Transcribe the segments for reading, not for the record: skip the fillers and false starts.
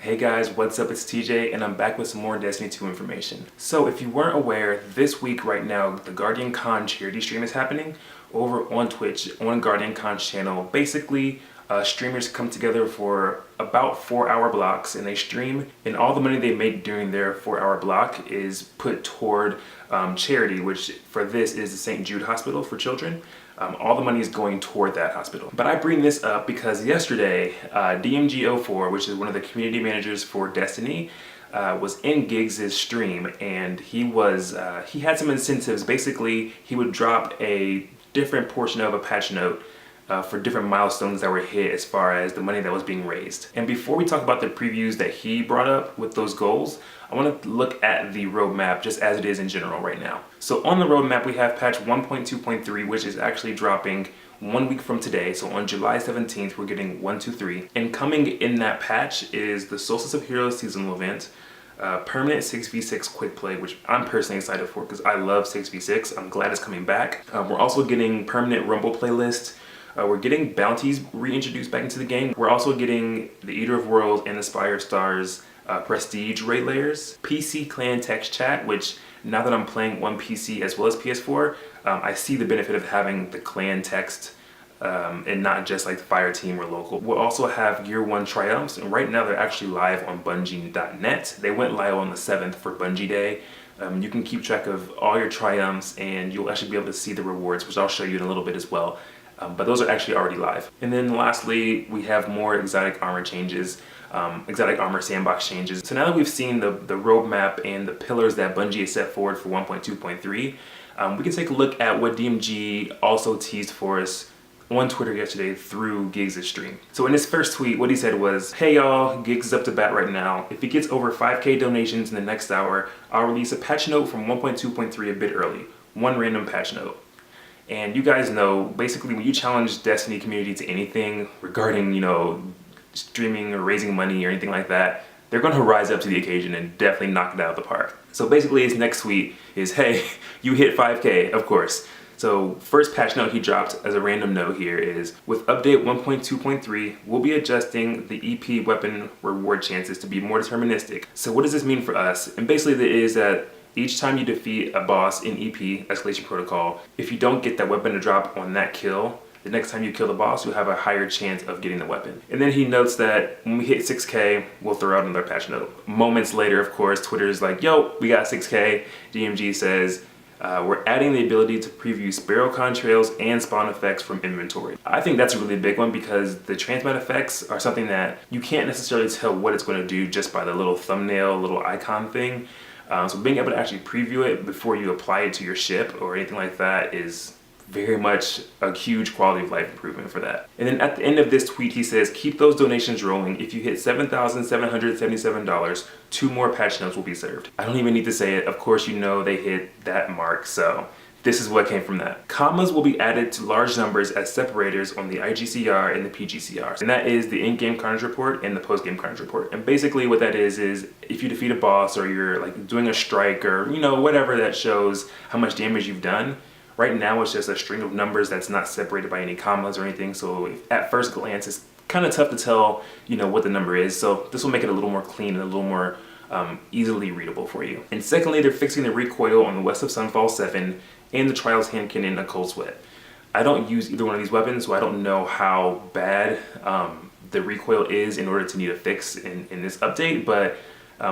Hey guys, what's up? It's TJ and I'm back with some more Destiny 2 information. So if you weren't aware, this week right now, the Guardian Con charity stream is happening over on Twitch, on Guardian Con's channel. Basically, streamers come together for about 4-hour blocks and they stream, and all the money they make during their 4-hour block is put toward charity, which for this is the St. Jude Hospital for Children. All the money is going toward that hospital. But I bring this up because yesterday, DMG04, which is one of the community managers for Destiny, was in Giggs' stream, and he had some incentives. Basically, he would drop a different portion of a patch note for different milestones that were hit as far as the money that was being raised. And before we talk about the previews that he brought up with those goals, I want to look at the roadmap just as it is in general right now. So on the roadmap, we have patch 1.2.3, which is actually dropping 1 week from today. So on July 17th, we're getting 1.2.3. And coming in that patch is the Solstice of Heroes seasonal event, permanent 6v6 quick play, which I'm personally excited for because I love 6v6. I'm glad it's coming back. We're also getting permanent Rumble playlist. We're getting bounties reintroduced back into the game. We're also getting the Eater of Worlds and Aspire Stars prestige raid layers, PC clan text chat, which now that I'm playing on PC as well as PS4, I see the benefit of having the clan text and not just like the fire team or local. We'll also have Gear 1 triumphs, and right now they're actually live on Bungie.net. They went live on the 7th for Bungie Day. You can keep track of all your triumphs and you'll actually be able to see the rewards, which I'll show you in a little bit as well. But those are actually already live. And then lastly, we have more exotic armor changes, exotic armor sandbox changes. So now that we've seen the roadmap and the pillars that Bungie has set forward for 1.2.3, we can take a look at what DMG also teased for us on Twitter yesterday through Giggs' stream. So in his first tweet, what he said was, "Hey y'all, Giggs is up to bat right now. If he gets over 5K donations in the next hour, I'll release a patch note from 1.2.3 a bit early. One random patch note." And you guys know, basically when you challenge Destiny community to anything regarding, streaming or raising money or anything like that, they're gonna rise up to the occasion and definitely knock it out of the park. So basically his next tweet is, "Hey, you hit 5K, of course." So first patch note he dropped as a random note here is, "With update 1.2.3, we'll be adjusting the EP weapon reward chances to be more deterministic." So what does this mean for us? And basically it is that each time you defeat a boss in EP, Escalation Protocol, if you don't get that weapon to drop on that kill, the next time you kill the boss, you'll have a higher chance of getting the weapon. And then he notes that when we hit 6K, we'll throw out another patch note. Moments later, of course, Twitter's like, "Yo, we got 6K. DMG says, "We're adding the ability to preview Sparrow contrails and spawn effects from inventory." I think that's a really big one because the transmit effects are something that you can't necessarily tell what it's going to do just by the little thumbnail, little icon thing. So being able to actually preview it before you apply it to your ship or anything like that is very much a huge quality of life improvement for that. And then at the end of this tweet, he says, "Keep those donations rolling. If you hit $7,777, 2 more patch notes will be served." I don't even need to say it. Of course, you know they hit that mark. So this is what came from that. Commas will be added to large numbers as separators on the IGCR and the PGCR. And that is the in-game carnage report and the post-game carnage report. And basically what that is if you defeat a boss or you're like doing a strike or whatever that shows how much damage you've done, right now it's just a string of numbers that's not separated by any commas or anything. So at first glance, it's kind of tough to tell, what the number is. So this will make it a little more clean and a little more easily readable for you. And secondly, they're fixing the recoil on the West of Sunfall 7 and the Trials hand cannon, a Cold Sweat. I don't use either one of these weapons, so I don't know how bad the recoil is in order to need a fix in this update, but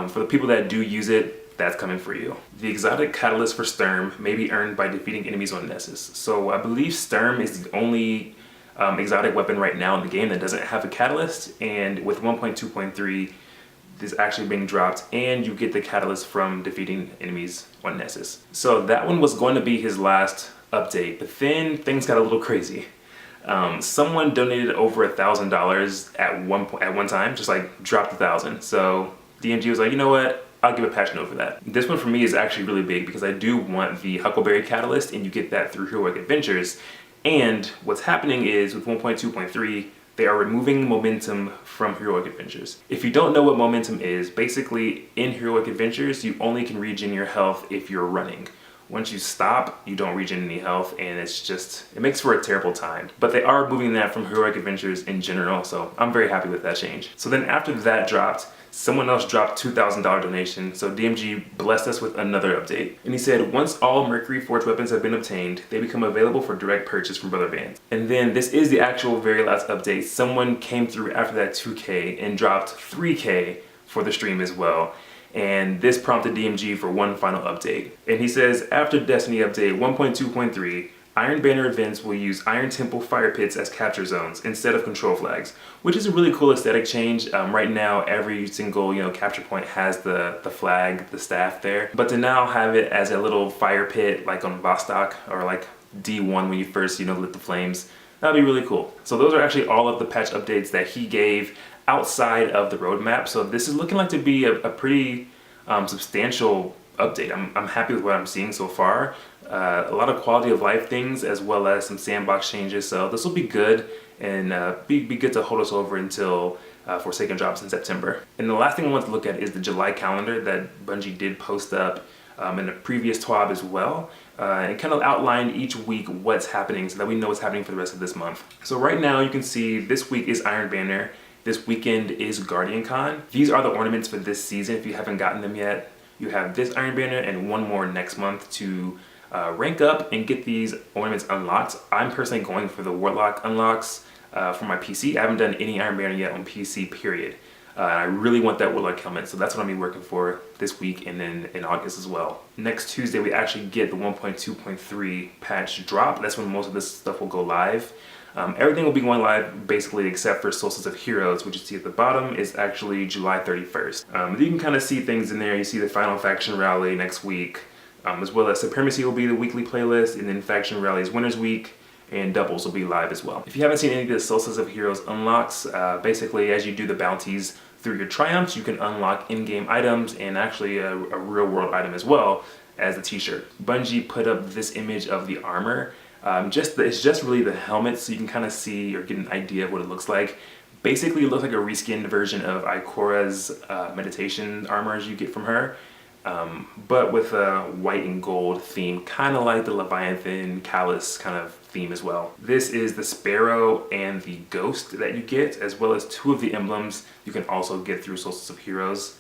for the people that do use it, that's coming for you. The exotic catalyst for Sturm may be earned by defeating enemies on Nessus. So I believe Sturm is the only exotic weapon right now in the game that doesn't have a catalyst, and with 1.2.3, this is actually being dropped and you get the catalyst from defeating enemies on Nessus. So that one was going to be his last update, but then things got a little crazy. Someone donated over $1,000 at one time, just like dropped 1,000. So DMG was like, "You know what? I'll give a patch note for that." This one for me is actually really big because I do want the Huckleberry Catalyst, and you get that through Heroic Adventures. And what's happening is with 1.2.3, they are removing momentum from Heroic Adventures. If you don't know what momentum is, basically in Heroic Adventures, you only can regen your health if you're running. Once you stop, you don't regen any health, and it makes for a terrible time. But they are moving that from heroic adventures in general, so I'm very happy with that change. So then after that dropped, someone else dropped $2,000 donation, so DMG blessed us with another update. And he said, once all Mercury Forged weapons have been obtained, they become available for direct purchase from Brother Bands. And then this is the actual very last update. Someone came through after that 2K and dropped 3K for the stream as well. And this prompted DMG for one final update. And he says, after Destiny update 1.2.3, Iron Banner events will use Iron Temple fire pits as capture zones instead of control flags, which is a really cool aesthetic change. Right now, every single capture point has the flag, the staff there, but to now have it as a little fire pit like on Vostok or like D1 when you first lit the flames, that'd be really cool. So those are actually all of the patch updates that he gave outside of the roadmap. So this is looking like to be a pretty substantial update. I'm happy with what I'm seeing so far. A lot of quality of life things as well as some sandbox changes, so this will be good and be good to hold us over until Forsaken drops in September. And the last thing I want to look at is the July calendar that Bungie did post up in the previous TWAB as well, and kind of outlined each week what's happening so that we know what's happening for the rest of this month. So right now you can see this week is Iron Banner, this weekend is Guardian Con. These are the ornaments for this season if you haven't gotten them yet. You have this Iron Banner and one more next month to rank up and get these ornaments unlocked. I'm personally going for the Warlock unlocks for my PC. I haven't done any Iron Banner yet on PC, period. I really want that Warlock helmet, so that's what I'm going to be working for this week and then in August as well. Next Tuesday, we actually get the 1.2.3 patch drop. That's when most of this stuff will go live. Everything will be going live basically except for Solstice of Heroes, which you see at the bottom is actually July 31st. You can kind of see things in there. You see the Final Faction Rally next week, as well as Supremacy will be the weekly playlist, and then Faction Rally's Winners Week, and Doubles will be live as well. If you haven't seen any of the Solstice of Heroes unlocks, basically as you do the bounties through your triumphs, you can unlock in-game items and actually a real-world item as well as the t-shirt. Bungie put up this image of the armor. It's just really the helmet, so you can kind of see or get an idea of what it looks like. Basically, it looks like a reskinned version of Ikora's meditation armor as you get from her. But with a white and gold theme, kind of like the Leviathan Callus kind of theme as well. This is the Sparrow and the Ghost that you get, as well as two of the emblems you can also get through Solstice of Heroes.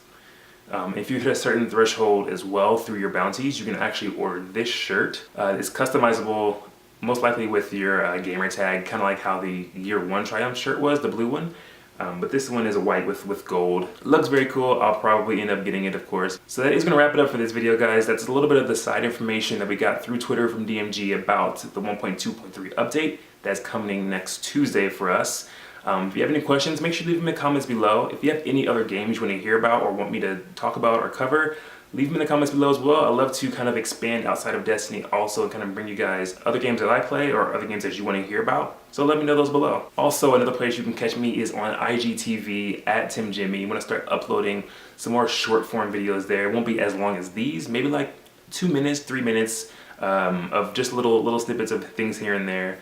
If you hit a certain threshold as well through your bounties, you can actually order this shirt. It's customizable, most likely with your gamer tag, kind of like how the Year 1 Triumph shirt was, the blue one. But this one is a white with gold. It looks very cool. I'll probably end up getting it, of course. So that is going to wrap it up for this video, guys. That's a little bit of the side information that we got through Twitter from DMG about the 1.2.3 update that's coming next Tuesday for us. If you have any questions, make sure you leave them in the comments below. If you have any other games you want to hear about or want me to talk about or cover, leave them in the comments below as well. I love to kind of expand outside of Destiny, also kind of bring you guys other games that I play or other games that you want to hear about. So let me know those below. Also, another place you can catch me is on IGTV at timjimmie. I'm going to start uploading some more short form videos there. It won't be as long as these, maybe like 2 minutes, 3 minutes of just little snippets of things here and there.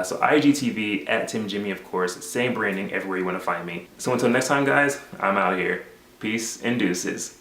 So IGTV at timjimmie, of course, same branding everywhere you want to find me. So until next time, guys, I'm out of here. Peace and deuces.